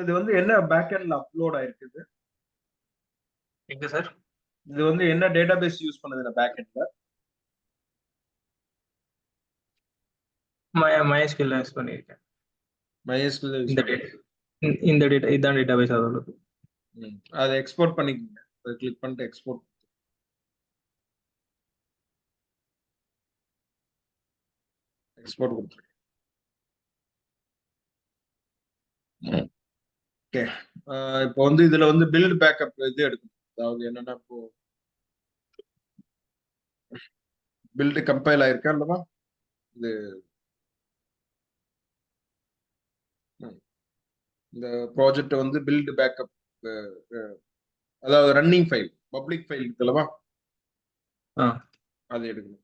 இது வந்து என்ன பேக்எண்ட்ல அப்லோட் ஆயிருக்குது? எங்க சார்? இது வந்து என்ன டேட்டாபேஸ் யூஸ் பண்ணுது இந்த பேக்எண்ட்ல? MySQL யூஸ் பண்ணியிருக்கேன். MySQL யூஸ் இந்த பண்ணுது. இந்த டேட்டா இதான் டேட்டாபேஸ் அதோட. அதை எக்ஸ்போர்ட் பண்ணிக்கோங்க. அதை கிளிக் பண்ணிட்டு எக்ஸ்போர்ட் கொடுத்துருக்கேன். ஓகே, இப்போ வந்து இதுல வந்து பில்ட் பேக்கப் இது எடுக்கணும். அதாவது என்னன்னா இப்போ பில்டு கம்பைல் ஆயிருக்கா இல்லவா? இது இந்த ப்ராஜெக்ட் வந்து பில்ட் பேக்கப், அதாவது ரன்னிங் ஃபைல், பப்ளிக் ஃபைல் இருக்குல்லவா, அது எடுக்கணும்.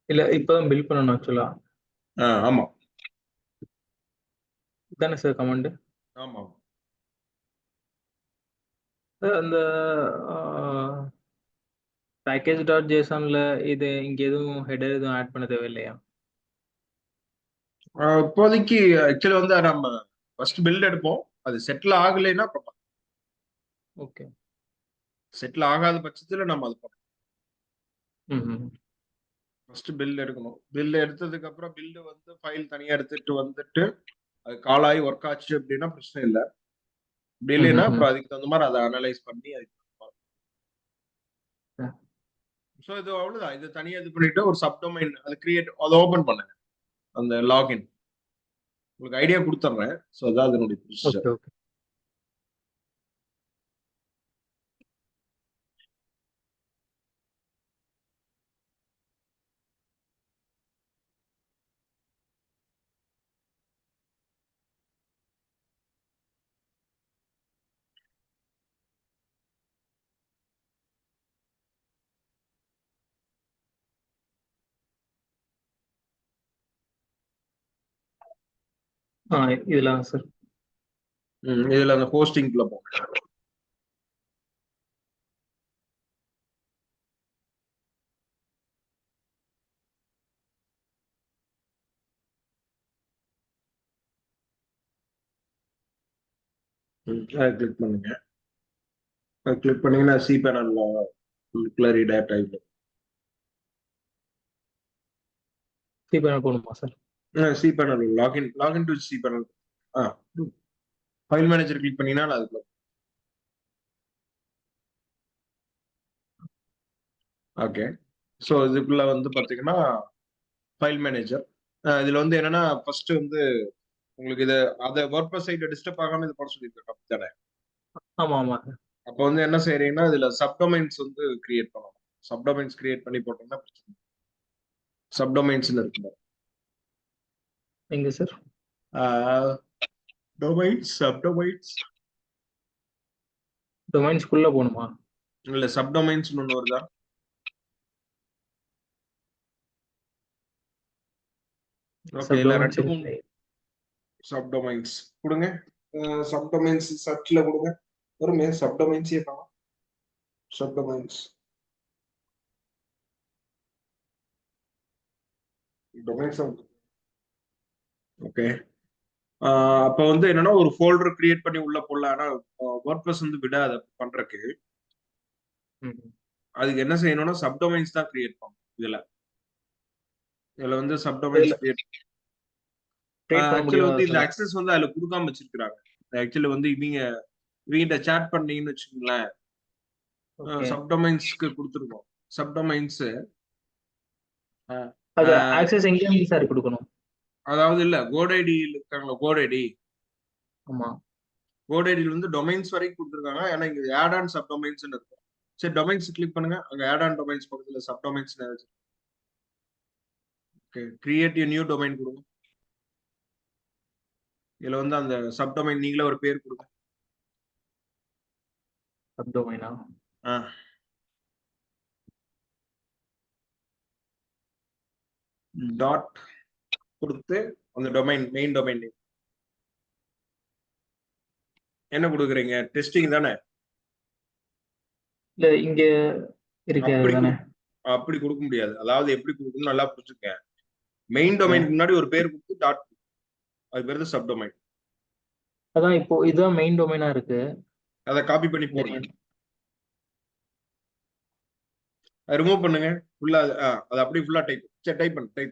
இல்ல இப்பதான் பில்ட் பண்ணணும் ஆக்சுவலா. ஆமா தானே சார் கமாண்ட்? ஆமா. அந்த பேக்கேஜ் டாட் ஜேசன்ல இது இங்க எதுவும் ஹெடர் எதுவும் ஆட் பண்ண தேவையில்லையா? இப்போதைக்கு ஆக்சுவலி வந்து நம்ம ஃபர்ஸ்ட் பில்ட் எடுப்போம். அது செட்டில் ஆகலைன்னா ஓகே, செட்டில் ஆகாத பட்சத்துல நம்ம அது ம் ஃபர்ஸ்ட் பில்ட் எடுக்கணும். பில்ட் எடுத்ததுக்கு அப்புறம் பில்டு வந்து ஃபைல் தனியா எடுத்துட்டு வந்துட்டு அது கால் ஆகி ஒர்க் ஆச்சு அப்படின்னா பிரச்சனை இல்லை. அப்படி இல்லைன்னா அப்புறம் அதுக்கு தகுந்த மாதிரி அதை அனலைஸ் பண்ணி அதுக்கு ஸோ இது அவ்வளவுதான். இது தனியா இது பண்ணிட்டு ஒரு சப்டொமைன் அது கிரியேட், அதை ஓபன் பண்ணுங்க. அந்த லாகின் உங்களுக்கு ஐடியா கொடுத்துட்றேன். ஸோ அதான் அதனுடைய ப்ரொசீஜர். ஓகே. இதுல சார் இதுல அந்த ஹோஸ்டிங்ல போங்க. அதை கிளிக் பண்ணுங்க. கிளிக் பண்ணீங்கன்னா சி பேனல்ல கிளரி டேட்டா இது சி பேனல் போகணுமா sir? C panel login to C panel. File manager click பண்ணீங்கன்னா அதுக்குள்ள. ஓகே, ஸோ இதுக்குள்ள வந்து பாத்தீங்கன்னா ஃபைல் மேனேஜர். இதுல வந்து என்னன்னா ஃபர்ஸ்ட் வந்து உங்களுக்கு இது அதை WordPress சைட்ல டிஸ்டர்ப் ஆகாம இது பண்ண சொல்லியிருக்கேன் தானே? ஆமா ஆமா. அப்போ வந்து என்ன செய்யறீங்கன்னா இதுல சப்டொமைன்ஸ் வந்து கிரியேட் பண்ணணும். சப்டொமைன்ஸ் கிரியேட் பண்ணி போட்டோம்னா சப்டொமைன்ஸ் இருக்குங்க. எங்க சார்? Domains, subdomains. டொமைன்ஸ்குள்ள போகணுமா? இல்ல சப்டொமைன்ஸ் ஒன்று வருதா? ஓகே, இல்ல ரெண்டு மூணு சப்டொமைன்ஸ் கொடுங்க. சப்டொமைன்ஸ் சர்ச்ல கொடுங்க. வருமே சப்டொமைன்ஸே காணும். Subdomains domains. ஓகே, அப்ப வந்து என்னன்னா ஒரு ஃபோல்டர் கிரியேட் பண்ணி உள்ள போடலாம். ஆனா WordPress வந்து விடாது பண்றதுக்கு. அதுக்கு என்ன செய்யணும்னா சப்டொமைன்ஸ் தான் கிரியேட் பண்ணணும். இதுல வந்து சப்டொமைன்ஸ் கிரியேட் ஆக்சுவலி வந்து இந்த அக்சஸ் வந்து அதுல கொடுக்காம வச்சிருக்காங்க. ஆக்சுவலி வந்து இவங்க சாட் பண்ணீங்கன்னு வச்சுக்கோங்களேன், சப்டொமைன்ஸ்க்கு கொடுத்துருக்கோம். சப்டொமைன்ஸ் அது ஆக்சஸ் எங்க சார் கொடுக்கணும்? அதாவது இல்ல கோடைடி இருக்காங்களா, கோடைடி. ஆமா, கோடைடில வந்து டொமைன்ஸ் வரைக்கும் கொடுத்துருக்காங்க. ஏன்னா இங்க ஆட் ஆன் சப்டொமைன்ஸ் இருக்கும். சரி, டொமைன்ஸ் கிளிக் பண்ணுங்க. அங்க ஆட் ஆன் டொமைன்ஸ் பக்கத்துல subdomains. Okay, create a new domain கொடுங்க. இதுல வந்து அந்த சப்டொமைன் நீங்களே ஒரு பேர் கொடுங்க. சப்டொமைனா? டாட் கொடுத்து அந்த டொமைன் மெயின் டொமைன் நேம் என்ன கொடுக்குறீங்க? டெஸ்டிங் தானே? இல்ல இங்க இருக்கு தானே? அப்படி கொடுக்க முடியாது. அதாவது எப்படி கொடுக்கணும் நல்லா புரிஞ்சுக்க. மெயின் டொமைனுக்கு முன்னாடி ஒரு பேர் கொடுத்து டாட், அது பேர் சப்டொமைன். அதான் இப்போ இதுதான் மெயின் டொமைனா இருக்கு. அதை காப்பி பண்ணி போடுங்க, ரிமூவ் பண்ணுங்க ஃபுல்லா. அது அப்படியே ஃபுல்லா டைப் பண்ணு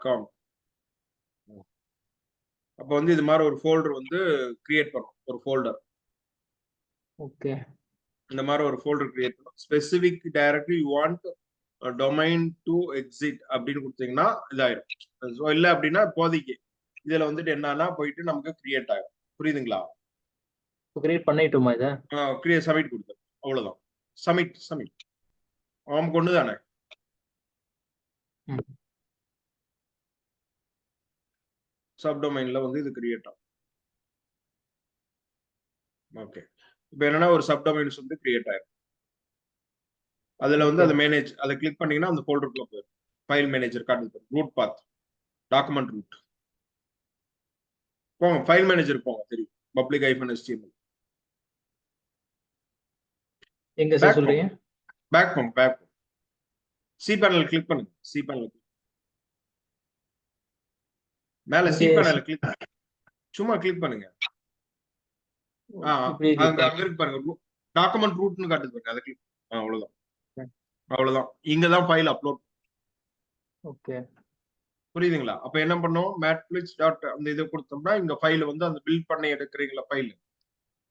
.com. அப்போ வந்து இது மாதிரி ஒரு ஃபோல்டர் வந்து கிரியேட் பண்ணும். ஒரு ஃபோல்டர் ஓகே இந்த மாதிரி ஒரு ஃபோல்டர் கிரியேட் பண்ணும். Specific directory you want domain to exit அப்படின்னு கொடுத்தீங்கன்னா இதாயிரும். ஸோ இல்லை அப்படின்னா இப்போதைக்கு இதுல வந்துட்டு என்னன்னா போயிட்டு நமக்கு கிரியேட் ஆகும். புரியுதுங்களா? கிரியேட் பண்ணிட்டோமா இதை? கிரியேட் சப்மிட் கொடுத்தோம், அவ்வளவுதான். சப்மிட் அவனுக்கு ஒன்று தானே. சப்டொமைன்ல வந்து இது கிரியேட் ஆகும். ஓகே, இப்போ என்னன்னா ஒரு சப்டொமைன்ஸ் வந்து கிரியேட் ஆயிரும். அதுல வந்து அதை மேனேஜ், அதை கிளிக் பண்ணீங்கன்னா அந்த ஃபோல்டருக்குள்ள போயிடும். ஃபைல் மேனேஜர் காட்டுது, ரூட் பாத், டாக்குமெண்ட் ரூட். போங்க ஃபைல் மேனேஜர் போங்க, தெரியும், பப்ளிக் -html. எங்க சார் சொல்றீங்க? பேக் போங்க. சி பேனல் கிளிக் பண்ணுங்க. சி பேனல் மேல சி பேனல் கிளிக், சும்மா கிளிக் பண்ணுங்க. அங்க இருக்கு பாருங்க, டாக்குமெண்ட் ரூட்னு காட்டுது பாருங்க, அதை கிளிக். அவ்வளவுதான். இங்கதான் ஃபைல் அப்லோட். ஓகே புரியுதுங்களா? அப்ப என்ன பண்ணோம், மேட்ரிக்ஸ் டாட் அந்த இதை கொடுத்தோம்னா இங்க ஃபைல் வந்து அந்த பில்ட் பண்ணி எடுக்கிறீங்களா ஃபைல்,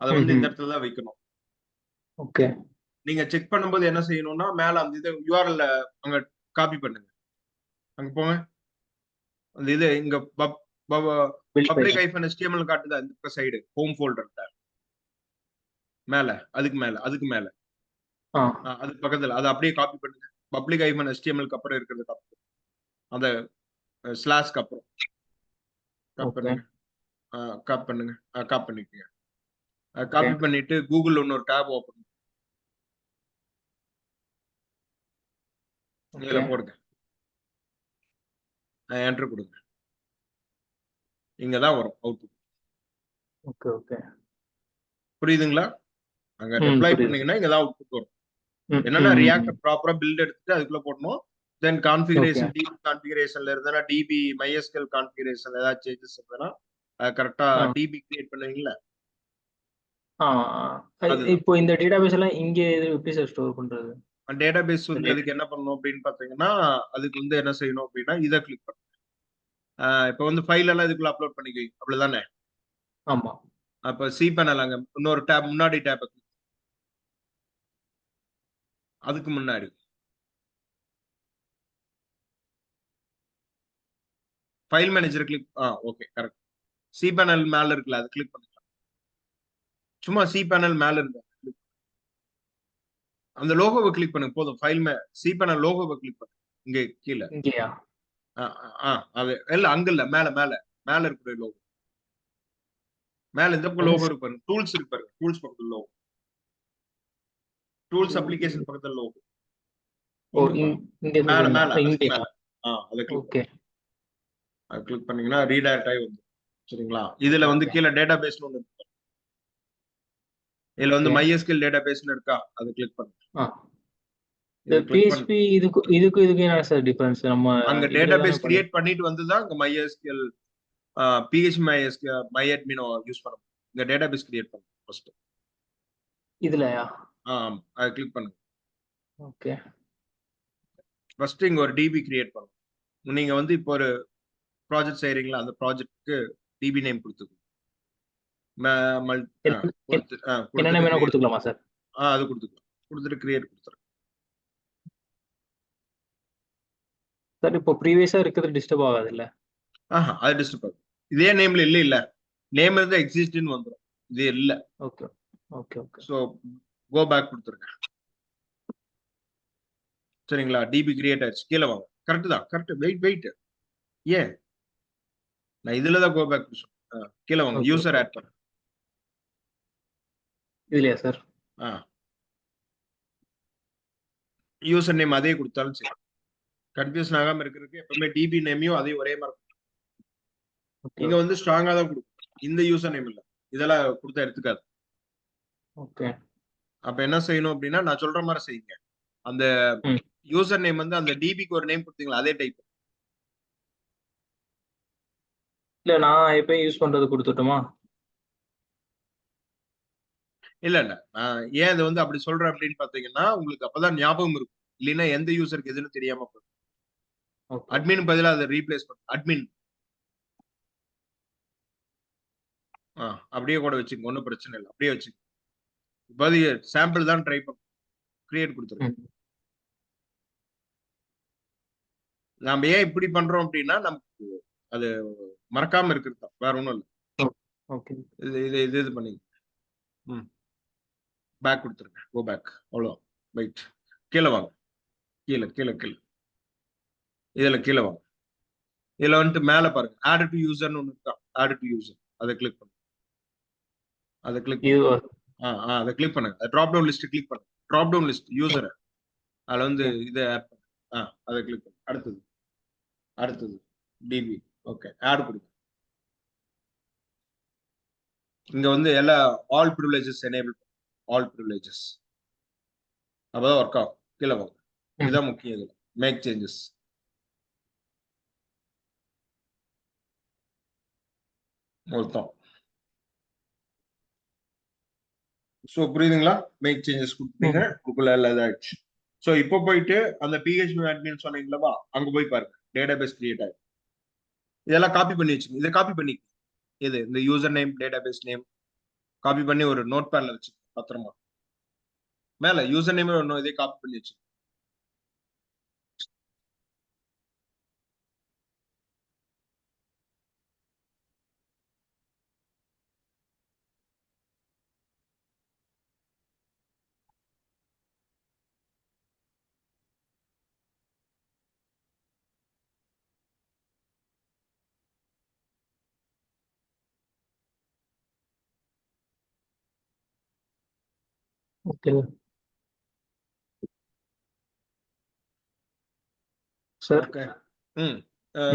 அதை வந்து இந்த இடத்துல தான் வைக்கணும். ஓகே நீங்க செக் பண்ணும்போது என்ன செய்யணும்னா மேல அந்த இதை URL அங்க காப்பி பண்ணுங்க. அங்க போங்க, அந்த இது இங்க பப்ளிக் -html காட்டுதா இந்த சைடு ஹோம் ஃபோல்டர்ல மேல, அதுக்கு மேல அதுக்கு பக்கத்துல அதை அப்படியே காப்பி பண்ணுங்க. பப்ளிக் -html அப்புறம் இருக்கிறது காப்பி, அந்த ஸ்லாஷ்க்கு அப்புறம் காப்பி பண்ணுங்க. காப்பி பண்ணிக்கங்க. காப்பி பண்ணிட்டு கூகுள் இன்னொரு டேப் ஓபன் இதுல போடுங்க, என்டர் கொடுங்க. இங்கதான் வரும் அவுட்புட். ஓகே புரியுதுங்களா? அங்க ரிப்ளை பண்ணீங்கன்னா இங்கதான் அவுட்புட் வரும். என்னன்னா ரியாக்ட் ப்ராப்பரா பில்ட் எடுத்துட்டு அதுக்குள்ள போடணும். தென் கான்ஃபிகரேஷன், டிபி கான்ஃபிகரேஷன்ல இருந்தா டிபி MySQL கான்ஃபிகரேஷன்ல ஏதாவது சேஞ்சஸ் இருந்ததுன்னா கரெக்டா டிபி கிரியேட் பண்ணுவீங்கல்ல. இப்போ இந்த டேட்டாபேஸ் எல்லாம் இங்க எப்படி சார் ஸ்டோர் பண்றது? டேட்டாபேஸ் வந்து அதுக்கு என்ன பண்ணணும் அப்படின்னு பாத்தீங்கன்னா, அதுக்கு வந்து என்ன செய்யணும் அப்படின்னா இதை கிளிக் பண்ணுங்க. இப்போ வந்து ஃபைல் எல்லாம் இதுக்குள்ள அப்லோட் பண்ணிக்குவீங்க, அப்படிதானே? ஆமா. அப்ப சி பேனல் அங்க இன்னொரு டேப், முன்னாடி டேப், அதுக்கு முன்னாடி file manager click. Okay correct. C panel மேல இருக்குல்ல, அது கிளிக் பண்ணிக்கலாம். சும்மா சி பேனல் மேல இருக்கு, அந்த லோகோவை கிளிக் பண்ணுங்க போதும். சி பேனல் லோகோவை கிளிக் பண்ணுங்க. இங்க கீழே இங்கயா? அது இல்ல, அங்க இல்ல, மேல இருக்கிற லோகோ. மேல இந்த பக்கம் லோகோ இருக்கு பாருங்க, டூல்ஸ் இருக்கு பாருங்க, டூல்ஸ் பக்கத்துல லோகோ, டூல்ஸ் அப்ளிகேஷன் பக்கத்துல லோகோ. மேல அதை கிளிக் பண்ணீங்கன்னா ரீடைரக்ட் ஆகி வந்து, சரிங்களா? இதுல வந்து கீழே டேட்டாபேஸ் ஒன்று இருக்கு, இதுல வந்து MySQL டேட்டாபேஸ்னு இருக்கா, அது கிளிக் பண்ணுங்க. PHP இதுக்கு என்ன சார் டிஃபரன்ஸ்? நம்ம அங்க டேட்டாபேஸ் கிரியேட் பண்ணிட்டு வந்துதான் அங்க MySQL PHP MyAdmin யூஸ் பண்ணணும். இங்க டேட்டாபேஸ் கிரியேட் பண்ணுங்க ஃபர்ஸ்ட். இதுலயா? அதை கிளிக் பண்ணுங்க. ஓகே, ஃபர்ஸ்ட் இங்க ஒரு டிபி கிரியேட் பண்ணுங்க. நீங்க வந்து இப்போ ஒரு ப்ராஜெக்ட் செய்யறீங்களா, அந்த ப்ராஜெக்ட்க்கு டிபி நேம் கொடுத்துக்கோங்க. என்ன வேணா கொடுத்துக்கலாமா சார்? அது கொடுத்துக்கலாம். கொடுத்துட்டு கிரியேட் கொடுத்துருங்க. சார் இப்போ ப்ரீவியஸா இருக்கிறது டிஸ்டர்ப் ஆகாது இல்ல? அது டிஸ்டர்ப் ஆகும். இதே நேம்ல இல்ல நேம் இருந்தா எக்ஸிஸ்ட்னு வந்துரும், இது இல்ல. Okay okay okay. So go back கொடுத்துருங்க. சரிங்களா? டிபி கிரியேட் ஆயிடுச்சு. கீழே வாங்க. கரெக்ட் தான், கரெக்ட். வெயிட் ஏன் நான் இதுலதான் கோ பேக் கொடுத்தேன். கீழே வாங்க, யூசர் ஆட் பண்ண. இதுலயா சார்? யூசர் நேம் அதே கொடுத்தாலும் சரி, கன்ஃபியூஷன் ஆகாம இருக்கிறதுக்கு எப்பவுமே டிபி நேமையும் அதே ஒரே மாதிரி. நீங்க வந்து ஸ்ட்ராங்கா தான் கொடுக்கும். இந்த யூசர் நேம் இல்ல, இதெல்லாம் கொடுத்தா எடுத்துக்காது. ஓகே. அப்ப என்ன செய்யணும் அப்படின்னா நான் சொல்ற மாதிரி செய்யுங்க. அந்த யூசர் நேம் வந்து அந்த டிபிக்கு ஒரு நேம் கொடுத்தீங்களா, அதே டைப். இல்ல நான் எப்பயும் யூஸ் பண்றது கொடுத்துட்டுமா? இல்ல இல்ல நான் ஏன் இதை வந்து அப்படி சொல்றேன் அப்படின்னு பாத்தீங்கன்னா உங்களுக்கு அப்பதான் ஞாபகம் இருக்கும். இல்லைன்னா எந்த யூசருக்கு எதுன்னு தெரியாம போகும். ஓகே ஓகே அட்மின் பதிலா அதை ரீப்ளேஸ் பண்ண அட்மின் அப்படியே கூட வச்சுங்க, ஒன்றும் பிரச்சனை இல்லை, அப்படியே வச்சுங்க. இப்போ சாம்பிள் தான் ட்ரை பண்ண கிரியேட் கொடுத்துருங்க. ம் நாம ஏன் இப்படி பண்றோம் அப்படின்னா நமக்கு அது மறக்காம இருக்கிறது தான், வேற ஒண்ணும் இல்லை. ஓகே இது இது இது இது பண்ணி பேக் கொடுத்துருங்க, கோ பேக், அவ்வளோ. ரைட், கீழே வாங்க, கீழே கீழே கீழே, இதுல கீழே வாங்க. இதுல வந்துட்டு மேல பாருங்க, ஆட் டு யூசர்னு ஒன்று இருக்கா, ஆட் டு யூசர், அதை கிளிக் பண்ணுங்க. அதை கிளிக் இது பண்ணுங்க. அதை கிளிக் பண்ணுங்க. ட்ராப் டவுன் லிஸ்ட் கிளிக் பண்ணுங்க. ட்ராப் டவுன் லிஸ்ட் யூசரை அதுல வந்து இதை ஆட் பண்ணுங்க. அதை கிளிக் பண்ணுங்க. அடுத்தது அடுத்தது டிபி. ஓகே, ஆட் கொடுங்க. இங்க வந்து எல்லா all privileges enable, all privileges, அப்பதான் ஒர்க் ஆகும். கீழே வாங்க, இதுதான் முக்கியம். இதுல மேக் சேஞ்சஸ் மொத்தம். ஸோ புரியுதுங்களா? மேக் சேஞ்சஸ் கொடுத்தீங்க, உங்களுக்குள்ள எல்லாம் இதாயிடுச்சு. ஸோ இப்போ போயிட்டு அந்த பிஹெச்பி அட்மின் சொன்னீங்களா, அங்க போய் பாருங்க, டேட்டாபேஸ் கிரியேட் ஆகும். இதெல்லாம் காப்பி பண்ணி வச்சுங்க. இதை காப்பி பண்ணி இது இந்த user name, database name copy பண்ணி ஒரு நோட் பேட்ல வச்சு பத்திரமா. மேல யூசர் நேம் ஒன்றும் இதே காப்பி பண்ணி வச்சு. Okay sir. ஓகே.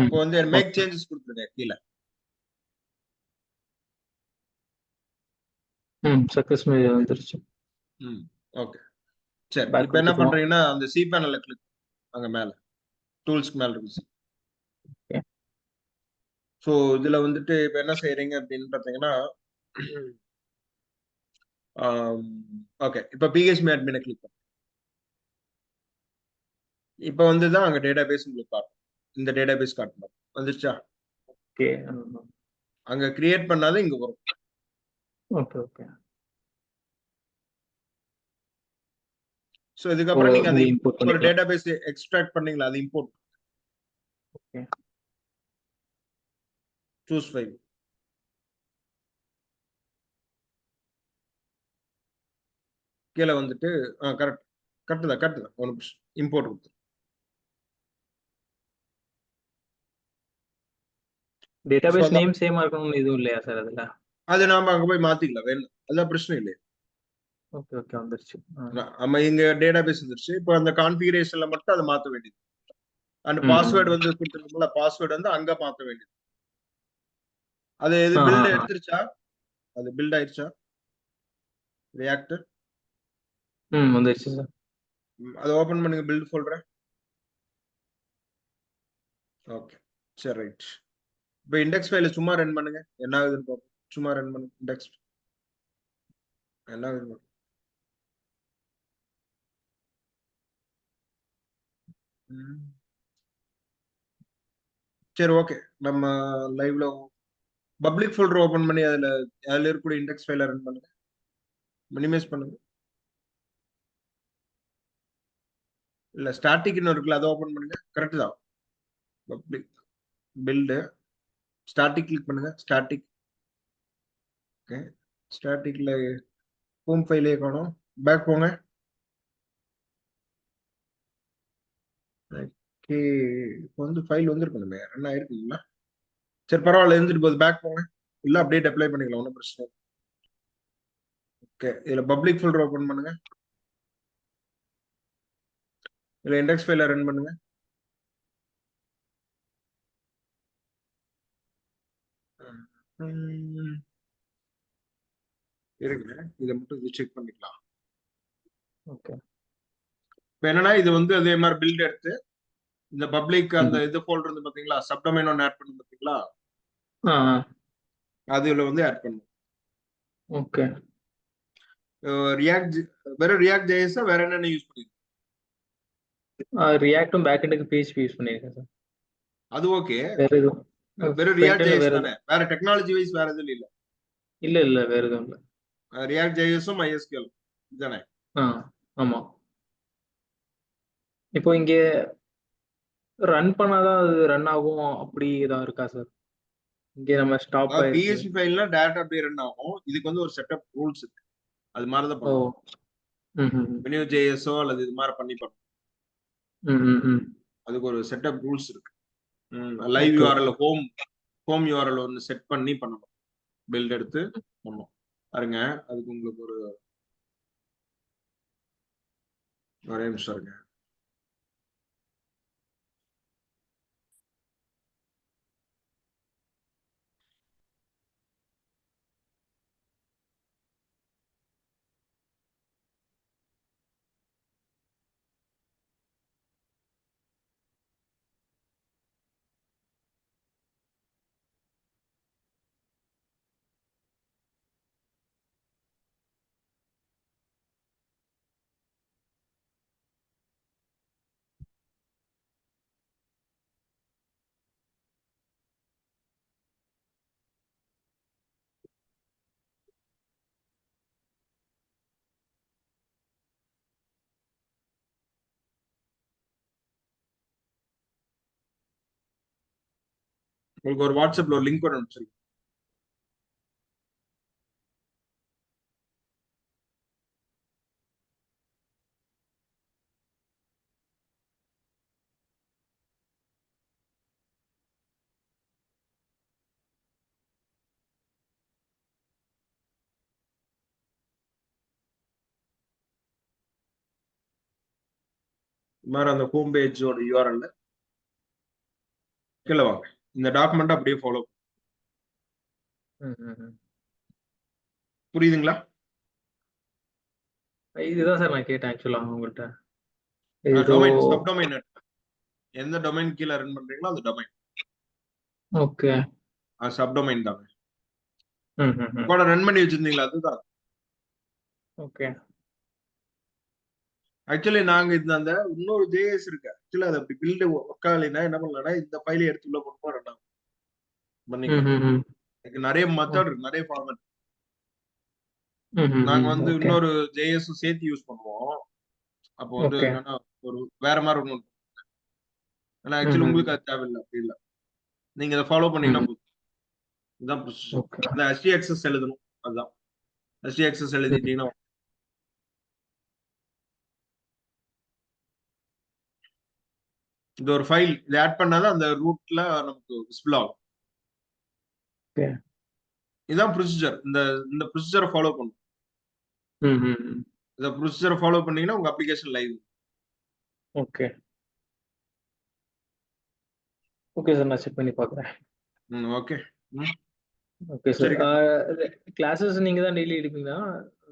இப்போ வந்து மேக் சேஞ்சஸ் கொடுத்துருங்க கீழே. சக்சஸ் மெயில் வந்துருச்சு. ஓகே, சரி. பேக் இப்போ என்ன கொடுத்துக்கலாம். பண்றீங்கன்னா அந்த சி பேனல்ல கிளிக், அங்க மேல டூல்ஸ்க்கு மேல இருக்கு. ஸோ இதுல வந்துட்டு இப்ப என்ன செய்யறீங்க அப்படின்னு பாத்தீங்கன்னா, ஓகே, இப்ப பிஹெச்பி அட்மினை கிளிக் பண்ணு. இப்ப வந்துதான் அங்க டேட்டாபேஸ் உங்களுக்கு காட்டும். இந்த டேட்டாபேஸ் காட்டணும், வந்துருச்சா? ஓகே அங்க கிரியேட் பண்ணாத இங்க வரும். Okay okay. ஸோ இதுக்கப்புறம் நீங்க அதை இம்போர்ட் ஒரு பண்ணிக்கலாம். டேட்டாபேஸ் எக்ஸ்ட்ராக்ட் பண்ணீங்களா, அது இம்போர்ட். ஓகே சூஸ் ஃபைல், கீழே வந்துட்டு கரெக்ட், கரெக்ட் தான், கரெக்ட் தான். ஒன்று இம்போர்ட் கொடுத்து டேட்டாபேஸ் நேம் சேமா இருக்கணும்னு எதுவும் இல்லையா சார் அதுல? அது நாம அங்க போய் மாத்திக்கலாம், வேணும், அதான் பிரச்சனை இல்லையா. ஓகே ஓகே வந்துருச்சு. நம்ம இங்க டேட்டாபேஸ் வந்துருச்சு. இப்போ அந்த கான்ஃபிகரேஷன்ல மட்டும் அதை மாத்த வேண்டியது. அந்த ம், பாஸ்வேர்டு வந்து கொடுத்துருக்கோம்ல, பாஸ்வேர்டு வந்து அங்க மாத்த வேண்டியது. அது எது பில்ட் எடுத்துருச்சா, அது பில்ட் ஆயிடுச்சா ரியாக்டர்? வந்துருச்சு சார். அதை ஓபன் பண்ணுங்க, பில்ட் ஃபோல்டர். ஓகே, சரி, ரைட். இப்போ இண்டெக்ஸ் ஃபைல சும்மா ரன் பண்ணுங்க, என்ன ஆகுதுன்னு பார்ப்போம். சும்மா ரன் பண்ணுங்க இண்டெக்ஸ், என்ன ஆகுது. சரி, ஓகே. நம்ம லைவ்ல பப்ளிக் ஃபோல்டர் ஓபன் பண்ணி அதுல இருக்கக்கூடிய இண்டெக்ஸ் ஃபைல ரன் பண்ணுங்க, மினிமைஸ் பண்ணுங்க. இல்ல ஸ்டாட்டிக்னு இருக்குல்ல, அதை ஓபன் பண்ணுங்க. கரெக்ட் தான். பப்ளிக் பில்டு ஸ்டாட்டிக் கிளிக் பண்ணுங்க, ஸ்டாட்டிக். ஓகே, ஸ்டாட்டிக்ல ஹோம் ஃபைலே காணோம். பேக் போங்க. ஓகே, இப்போ வந்து ஃபைல் வந்திருக்கணுமே, ரன் ஆயிருக்குங்களா? சரி, பரவாயில்ல, இருந்துட்டு போகுது. பேக் போங்க, இல்ல அப்டேட் அப்ளை பண்ணிக்கலாம், ஒன்றும் பிரச்சனை இல்லை. ஓகே, இதுல பப்ளிக் ஃபோல்டர் ஓபன் பண்ணுங்க, இதுல இண்டெக்ஸ் ஃபைல ரன் பண்ணுங்க. இருக்குங்க, இதை மட்டும் இது செக் பண்ணிக்கலாம். ஓகே இப்போ என்னன்னா இது வந்து அதே மாதிரி பில்ட் எடுத்து இந்த பப்ளிக் அந்த இது ஃபோல்டர் இருந்து பாத்தீங்களா, சப்டொமைன் ஒன்று ஆட் பண்ணி பாத்தீங்களா, ஆ, ஆ. அதுல வந்து ஆட் பண்ணணும். ஓகே. ரியாக்ட் வெறும் ரியாக்ட் ஜேஎஸ் வேற என்னென்ன யூஸ் பண்ணிருக்கீங்க? ரியாக்டும் பேக் எண்டுக்கு PHP யூஸ் பண்ணியிருக்கேன் சார். அது ஓகே. வேற எதுவும் வெறும் ஃப்ரண்ட் ரியாக்ட் எண்ட்ல ஜேஎஸ் வேற தானே, வேற டெக்னாலஜி வைஸ் வேற எதுவும் இல்ல. இல்ல வேற எதுவும் இல்ல. ரியாக்ட் ஜேஎஸும் MySQL தானே. ஆ, ஆமா. இப்போ இங்க ரன் பண்ணாதான் அது ரன் ஆகும் அப்படி ஏதாவது இருக்கா சார்? இங்க நம்ம ஸ்டாப் ஆயிருக்கு. PHP ஃபைல்னா டேரக்டா அப்படியே ரன் ஆகும். இதுக்கு வந்து ஒரு செட்டப் ரூல்ஸ் இருக்கு. அது மாதிரி தான் ஓ. பண்ணுவோம். ம். மெனு ஜேஎஸோ அல்லது இது மாதிரி பண்ணி பண்ணுவோம். ம். அதுக்கு ஒரு செட்டப் ரூல்ஸ் இருக்கு. Live okay. URL home URL ஒன்று செட் பண்ணி பண்ணணும். பில்ட் எடுத்து பண்ணணும். பாருங்க, அதுக்கு உங்களுக்கு ஒரே நிமிஷம் இருங்க. உங்களுக்கு ஒரு வாட்ஸ்அப்ல ஒரு லிங்க் ஒன்று அனுப்பிச்சிருக்கேன். இது மாதிரி அந்த ஹோம் பேஜோட யூஆர்எல் கீழே வாங்க. இந்த டாக்குமெண்ட் அப்படியே ஃபாலோ. ம். புரியுதுங்களா? இதுதான் சார் நான் கேட்டேன் ஆக்சுவலா உங்கள்கிட்ட. ஏதோ டொமைன் சப்டொமைன் எந்த டொமைன் கீழே ரன் பண்றீங்களோ அந்த டொமைன் ஓகே. சப்டொமைன் தாங்க. ம். கூட ரன் பண்ணி வச்சிருந்தீங்களா? அதுதான். ஓகே. ஆக்சுவலி நாங்க இந்த அந்த இன்னொரு ஜேஎஸ் இருக்கு. ஆக்சுவலி அது அப்படி பில்டு ஒர்க் ஆகலைன்னா என்ன பண்ணலாம்னா இந்த ஃபைலை எடுத்து உள்ள போட்டு ரன் ஆகும் பண்ணிக்கலாம். ம். இதுக்கு நிறைய மெத்தட் இருக்கு, நிறைய ஃபார்மேட். நாங்க ம். வந்து ஓகே. இன்னொரு ஜேஎஸ் சேர்த்து யூஸ் பண்ணுவோம். அப்போ வந்து ஓகே. என்னன்னா ஒரு வேற மாதிரி ஒன்று. ஆனா ஆக்சுவலி உங்களுக்கு அது தேவையில்லை, அப்படி இல்லை. நீங்க இதை ஃபாலோ பண்ணீங்கன்னா போதும். இதுதான் ப்ரொசீஜர். ஓகே. இந்த HDAccess எழுதணும். அதுதான் HDAccess எழுதிட்டீங்கன்னா இந்த ஒரு ஃபைல் இதை ஆட் பண்ணாதான் அந்த ரூட்ல நமக்கு விசிபிள் ஆகும். ஓகே. இதுதான் ப்ரொசீஜர். இந்த ப்ரொசீஜரை ஃபாலோ பண்ணும். ம். இந்த ப்ரொசீஜரை ஃபாலோ பண்ணீங்கன்னா உங்க application live. Okay. Okay sir, நான் செக் பண்ணி பார்க்குறேன். ஓகே. Okay sir. சரி, கிளாஸஸ் நீங்க தான் டெய்லி எடுப்பீங்களா?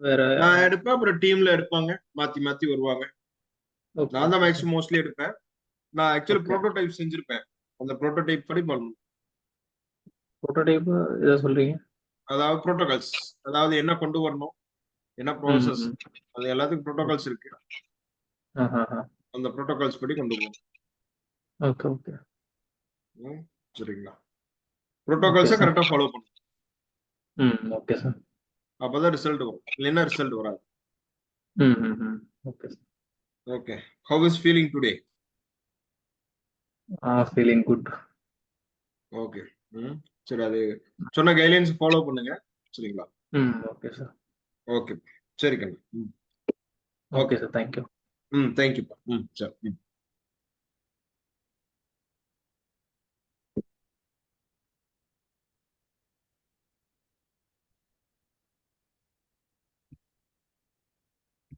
வேற நான் எடுப்பேன். அப்புறம் டீம்ல எடுப்பாங்க, மாத்தி மாத்தி வருவாங்க. ஓகே. நான் தான் ஓகே சார். மேக்ஸிமம் மோஸ்ட்லி எடுப்பேன். நான் ஆக்சுவலி ஓகே. ப்ரோட்டோடைப் செஞ்சிருப்பேன். அந்த ப்ரோட்டோடைப் படி பண்ணணும். புரோட்டோடைப் ஏதோ சொல்றீங்க? அதாவது ப்ரோட்டோகால்ஸ், அதாவது என்ன கொண்டு வரணும், என்ன ப்ராசஸ், ம். அது எல்லாத்துக்கும் ப்ரோட்டோகால்ஸ் இருக்கு. ஆஹா. அந்த ப்ரோட்டோகால்ஸ் படி கொண்டு போகணும். ஓகே. சரிங்களா? ஓகே ப்ரோட்டோகால்ஸை சார். கரெக்டா ஃபாலோ பண்ணணும். Okay sir. அப்பதான் ரிசல்ட் வரும், இல்லைன்னா ரிசல்ட் வராது. ம். Okay sir. Okay. How is feeling today? Feeling good. Okay. சரி, அது சொன்ன கைட்லைன்ஸ் ஃபாலோ பண்ணுங்க. சரிங்களா? Okay sir. ஓகே. சரி கண்ணா. Okay sir. தேங்க்யூ. தேங்க்யூப்பா. சரி.